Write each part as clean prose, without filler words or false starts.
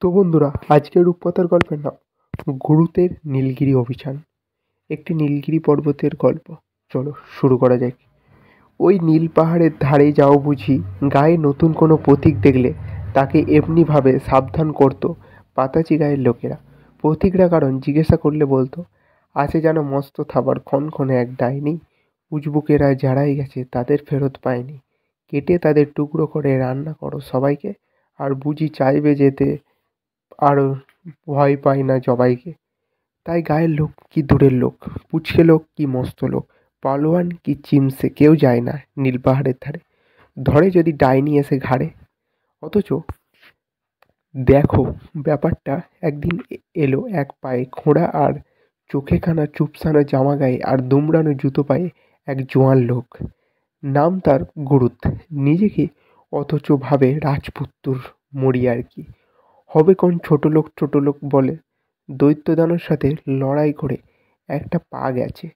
তো বন্ধুরা, আজকের রূপকথার গল্পের নাম গুরুতের নীলগিরি অভিযান। একটি নীলগিরি পর্বতের গল্প। চলো শুরু করা যাক। ওই নীল পাহাড়ের ধারে যাও বুঝি, গায়ে নতুন কোনো প্রতীক দেখলে তাকে এমনিভাবে সাবধান করতো পাতাচি গায়ের লোকেরা। প্রতীকরা কারণ জিজ্ঞাসা করলে বলতো, আছে যেন মস্ত থাবার ক্ষণক্ষণে এক ডাইনি, উজবুকেরা যারাই গেছে তাদের ফেরত পায়নি, কেটে তাদের টুকরো করে রান্না করো সবাইকে, আর বুঝি চাইবে যেতে, আর ভয় পায় না জবাইকে। তাই গায়ের লোক কি দূরের লোক, পুচকে লোক কি মস্ত লোক, পালোয়ান কি চিমসে, কেউ যায় না নীল পাহাড়ের ধারে, ধরে যদি ডাইনি এসে ঘাড়ে। অথচ দেখো, ব্যাপারটা একদিন এলো এক পায়ে খোঁড়া আর চোখেখানা চুপসানো জামা গায়ে আর দুমড়ানো জুতো পায়ে এক জোয়ান লোক। নাম তার গুরুত। নিজেকে অথচ ভাবে রাজপুত্তুর মরি আর কি। হবে কোন ছোট লোক বলে দৈত্যদানবের সাথে লড়াই করে একটা পা গেছে,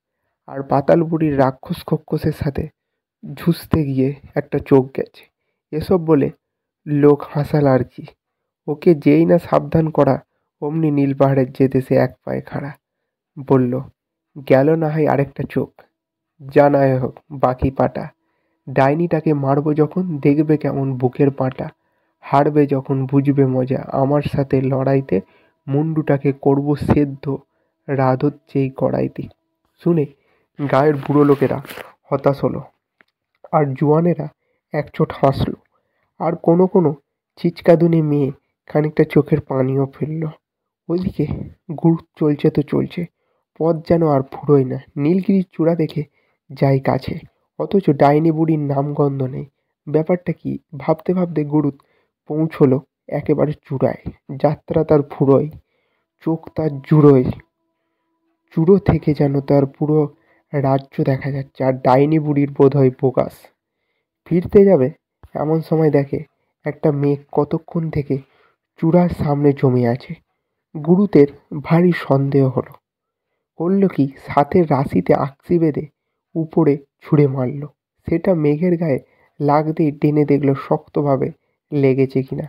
আর পাতাল বুড়ির রাক্ষস খোক্কসের সাথে ঝুঁসতে গিয়ে একটা চোখ গেছে। এসব বলে লোক হাসাল আর কি। ওকে যেই না সাবধান করা, অমনি নীল পাহাড়ের যেতে সে এক পায়ে খাড়া। বলল, গেল না হয় আরেকটা চোখ, যা না হোক বাকি পাটা। ডাইনিটাকে মারবো যখন দেখবে কেমন বুকের পাটা, হারবে যখন বুঝবে মজা আমার সাথে লড়াইতে, মুন্ডুটাকে করব সেদ্ধ রাধজ্জেই কড়াইতে। শুনে গায়ের বুড়ো লোকেরা হতাশ হলো, আর জোয়ানেরা একচোট হাসলো, আর কোনো চিচকাদুনে মেয়ে খানিকটা চোখের পানিও ফেললো। ওইদিকে গুড় চলছে তো চলছে, পথ যেন আর ফুরোয় না। নীলগিরির চূড়া দেখে যাই কাছে, অথচ ডাইনি বুড়ির নামগন্ধ নেই। ব্যাপারটা কি ভাবতে ভাবতে গুরুত পৌঁছলো একেবারে চূড়ায়। যাত্রা তার ফুরোয়, চোখ তার জুড়োয়, চূড়ো থেকে যেন তার পুরো রাজ্য দেখা যাচ্ছে, আর ডাইনি বুড়ির বোধহয় প্রকাশ। ফিরতে যাবে এমন সময় দেখে একটা মেঘ কতক্ষণ থেকে চূড়ার সামনে জমে আছে। গুরুতের ভারী সন্দেহ হলো, করলো কি সাথের রাশিতে আকসি বেঁধে উপরে ছুঁড়ে মারলো। সেটা মেঘের গায়ে লাগতেই টেনে দেখলো শক্তভাবে লেগেছে কিনা।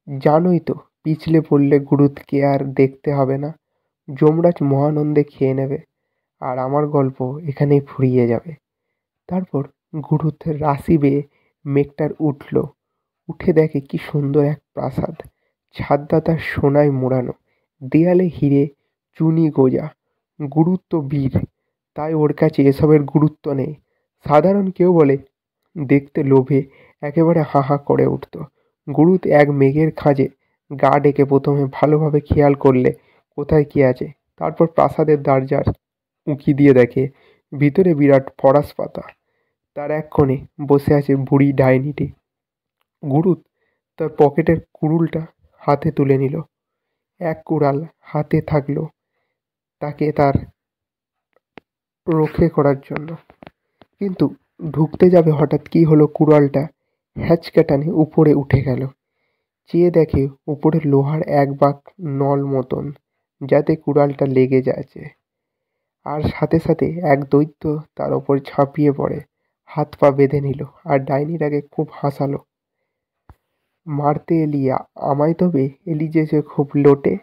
জানোই তো, পিছলে পড়লে গুরুতকে আর দেখতে হবে না, যমরাজ মহানন্দে খেয়ে নেবে, আর আমার গল্প এখানেই ফুরিয়ে যাবে। তারপর গুরুত রাশি বেয়ে মেঘটার উঠল, উঠে দেখে কি সুন্দর এক প্রাসাদ, ছাদটা তার সোনায় মোড়ানো, দেয়ালে হিরে চুনি গোজা। গুরুত্ব বীর, তাই ওর কাছে এসবের গুরুত্ব নেই। সাধারণ কেউ বলে দেখতে লোভে একেবারে হা হা করে উঠত। গুরুত এক মেঘের খাঁজে গা ডেকে প্রথমে ভালোভাবে খেয়াল করলে কোথায় কি আছে, তারপর প্রাসাদের দরজার উঁকি দিয়ে দেখে ভিতরে বিরাট ফরাস পাতা, তার এক কোণে বসে আছে বুড়ি ডাইনিটি। গুরুত তার পকেটের কুড়ুলটা হাতে তুলে নিল। এক কুড়াল হাতে থাকলো তাকে তার রক্ষে করার জন্য, কিন্তু ঢুকতে যাবে হঠাৎ কি হলো, কুড়ালটা হ্যাচকা টানে উপরে উঠে গেল। চেয়ে দেখে উপরে লোহার এক বাঁক নল মতন, যাতে কুড়ালটা লেগে যাচ্ছে। আর সাথে সাথে এক দৈত্য তার ওপর ঝাঁপিয়ে পড়ে, হাত পা বেঁধে নিল, আর ডাইনিটাকে খুব হাসালো। মারতে এলি আমায়, তবে এলি যে সে খুব লোটে,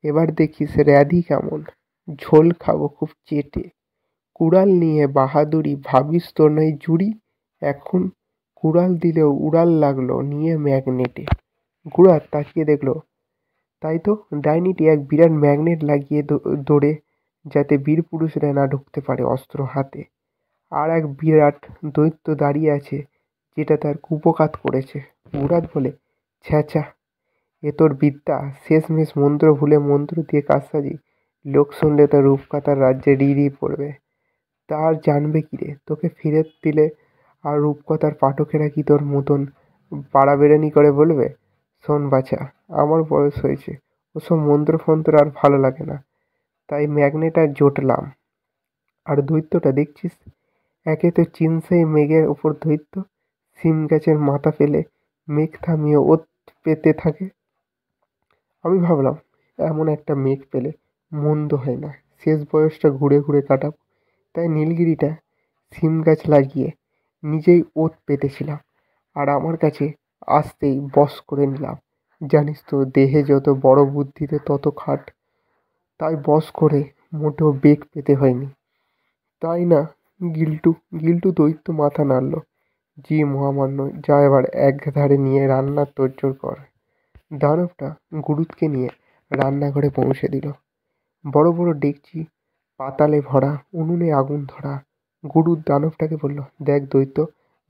এবার দেখিস র্যাধি কেমন, ঝোল খাবো খুব চেটে। কুড়াল নিয়ে বাহাদুরি ভাবিস তো নয় জুড়ি, এখন কুড়াল দিলেও উড়াল লাগলো নিয়ে ম্যাগনেটে। ঘোড়া তাকিয়ে দেখলো, তাই তো, ডাইনিটি এক বিরাট ম্যাগনেট লাগিয়ে দৌড়ে, যাতে বীর পুরুষরা না ঢুকতে পারে অস্ত্র হাতে। আর এক বিরাট দৈত্য দাঁড়িয়ে আছে, যেটা তার কুপকাত করেছে। মুরাদ বলে, ছ্যাঁচা, এ তোর বিদ্যা, শেষমেশ মন্ত্র ভুলে মন্ত্র দিয়ে কারসাজি, লোক শুনলে তার রূপকথার রাজ্যে রি পড়বে। তার জানবে কি রে, তোকে ফিরে দিলে আর রূপকথার পাঠকেরা কি তোর মতন পাড়া বেড়ানি করে বলবে? শোন বাছা, আমার বয়স হয়েছে, ওসব মন্ত্র ফন্ত্র আর ভালো লাগে না, তাই ম্যাগনেট আর জোটলাম। আর দৈত্যটা দেখছিস, একে তো চিনসেই মেঘের ওপর দৈত্য, সিম গাছের মাথা ফেলে মেঘ থামিয়ে ওত পেতে থাকে। আমি ভাবলাম এমন একটা মেঘ পেলে মন্দ হয় না, শেষ বয়সটা ঘুরে ঘুরে কাটাবো। তাই নীলগিরিটা সিম গাছ লাগিয়ে নিজেই ওত পেতেছিলাম, আর আমার কাছে আসতেই বশ করে নিলাম। জানিস তো, দেহে যত বড় বুদ্ধিতে তত খাট। তাই বস করে মোটেও বেগ পেতে হয়নি, তাই না? গিল্টু গিল্টু দৈত্য মাথা নাড়ল। জি মহামান্য, যা এবার একধারে নিয়ে রান্নার তোড়জোড় কর। দানবটা গুরুতকে নিয়ে রান্নাঘরে পৌঁছে দিল। বড় বড় ডেকচি পাতালে ভরা, উনুনে আগুন ধরা। গুরু দানবটাকে বলল, দেখ দৈত্য,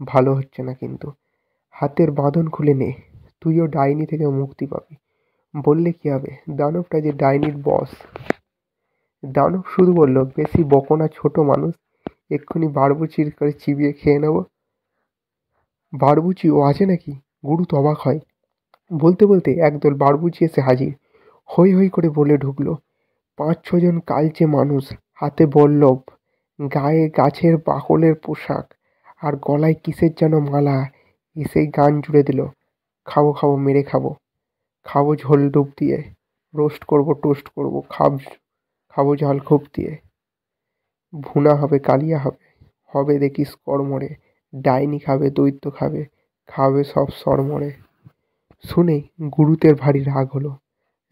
ভালো হচ্ছে না কিন্তু। হাতের বাঁধন খুলে নে, তুইও ডাইনি থেকে মুক্তি পাবি। বললে কি হবে, দানবটা যে ডাইনির বস। দানব শুধু বলল, বেশি বকো না ছোট মানুষ, এক্ষুনি বাড়বুচির করে চিবিয়ে খেয়ে নেব। বাড়বুচি ও আছে নাকি? গুরু তো অবাক হয়। বলতে বলতে একদল বাড়বুচি এসে হাজির। হৈ হৈ করে বলে ঢুকলো, ৫-৬ জন কালচে মানুষ, হাতে বল্লভ, গায়ে গাছের বাকলের পোশাক, আর গলায় কিসের যেন মালা। এসেই গান জুড়ে দিল, খাবো খাবো মেরে খাবো, খাবো ঝোল ডুব দিয়ে, রোস্ট করবো টোস্ট করবো, খাবো ঝাল খুব দিয়ে, ভুনা হবে কালিয়া হবে, হবে দেখিস কড়মড়ে, ডাইনি খাবে দৈত্য খাবে, খাবে সব সড়মড়ে। শুনেই গুরুতের ভারী রাগ হলো।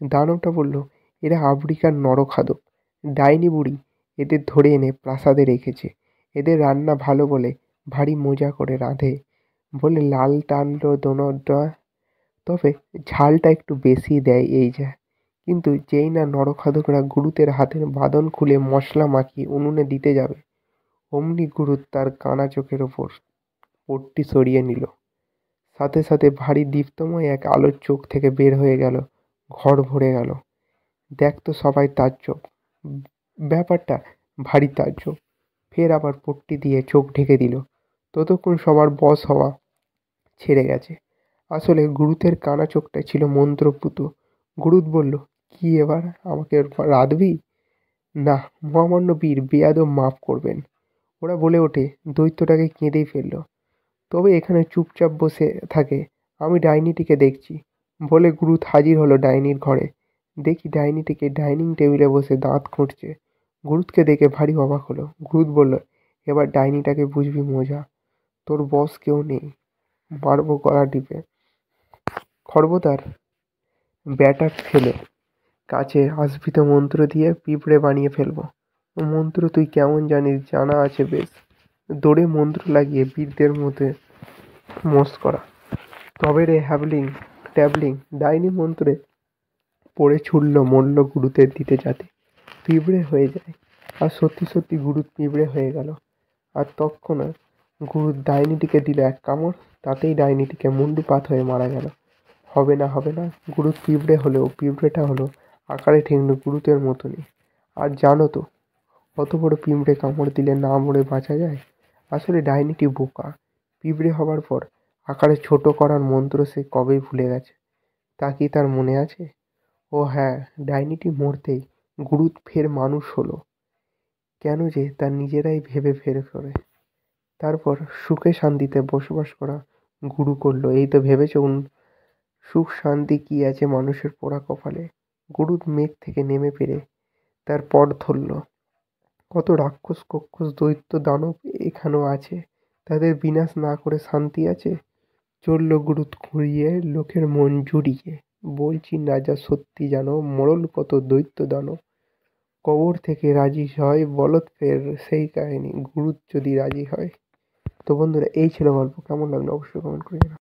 দানবটা বলল, এরা আফ্রিকার নরখাদক, ডাইনি বুড়ি এদের ধরে এনে প্রাসাদে রেখেছে। এদের রান্না ভালো বলে ভারী মজা করে রাঁধে, বলে লাল টানলো দোনোটা, তবে ঝালটা একটু বেশি দেয় এই যা। কিন্তু যেই না নরখাদকরা গুরুতের হাতের বাঁধন খুলে মশলা মাখিয়ে উনুনে দিতে যাবে, অমনি গুরুত তার কানা চোখের ওপর পট্টি সরিয়ে নিল। সাথে সাথে ভারী দীপ্তময় এক আলোর চোখ থেকে বের হয়ে গেল। ঘর ভরে গেল। দেখতো সবাই তাজ্জব। ব্যাপারটা ভারী তাজ্জব। ফের আবার পট্টি দিয়ে চোখ ঢেকে দিল। ততক্ষণ সবার বশ হওয়া ছেড়ে গেছে। আসলে গুরুতের কানা চোখটা ছিল মন্ত্রপুত। গুরুত বলল, কি এবার আমাকে রাঁধবি? না মহামান্য বীর, বেয়াদব মাফ করবেন। ওরা বলে ওঠে, দৈত্যটাকে কেঁদেই ফেলল। তবে এখানে চুপচাপ বসে থাকে, আমি ডাইনিটিকে দেখছি। বলে গুরুত হাজির হলো ডাইনির ঘরে। দেখি ডাইনিটিকে ডাইনিং টেবিলে বসে দাঁত খুঁটছে। গুরুতকে দেখে ভারী অবাক হলো। গুরুত বলল, এবার ডাইনিটাকে বুঝবি মজা। তোর বস কেউ নেই, মারবো গলা টিপে। খর্বতার ব্যাটার ফেলে কাছে আসবি তো মন্ত্র দিয়ে পিঁপড়ে বানিয়ে ফেলবো। মন্ত্র তুই কেমন জানিস? জানা আছে বেশ। দৌড়ে মন্ত্র লাগিয়ে বীরদের মধ্যে মস্করা। তবে রে হ্যাবলিং ট্যাবলিং, ডাইনি মন্ত্রে পড়ে ছুটল মরল গুরুতের দিতে যাতে পিঁপড়ে হয়ে যায়। আর সত্যি সত্যি গুরুত পিঁপড়ে হয়ে গেল। আর তৎক্ষণাৎ গুরুত ডাইনিটিকে দিল এক কামড়, তাতেই ডাইনিটিকে মুণ্ডুপাত হয়ে মারা গেল। হবে না হবে না, গুরুত পিঁপড়ে হলেও পিঁপড়েটা হলো আকারে ঠিক গুরুতের মতনই। আর জানো তো, অত বড় পিঁপড়ে কামড় দিলে না মরে বাঁচা যায়? আসলে ডাইনিটি বোকা। পিঁপড়ে হবার পর আকারে ছোট করার মন্ত্র সে কবেই ভুলে গেছে। তা কি তার মনে আছে? ও হ্যাঁ, ডাইনিটি মরতেই গুরুত ফের মানুষ হলো। কেন যে তা নিজেরাই ভেবে ফের করে। তারপর সুখে শান্তিতে বসবাস করা গুরু করলো। এই তো ভেবেছ সুখ শান্তি কি আছে মানুষের পোড়া কপালে? গুরুত মেঘ থেকে নেমে পেরে তার পথ ধরল। কত রাক্ষস কক্ষস দৈত্য দানব এখানেও আছে, তাদের বিনাশ না করে শান্তি আছে? চলল গুরুত ঘুরিয়ে লোকের মন জুড়িয়ে, বলছি না যা সত্যি জানো, মরল কত দৈত্য দানব, কবর থেকে রাজি হয় বলত ফের সেই কাহিনী, গুরুত যদি রাজি হয়। তো বন্ধুরা, এই ছিল গল্প। কেমন লাগলো অবশ্যই কমেন্ট করে জানাও।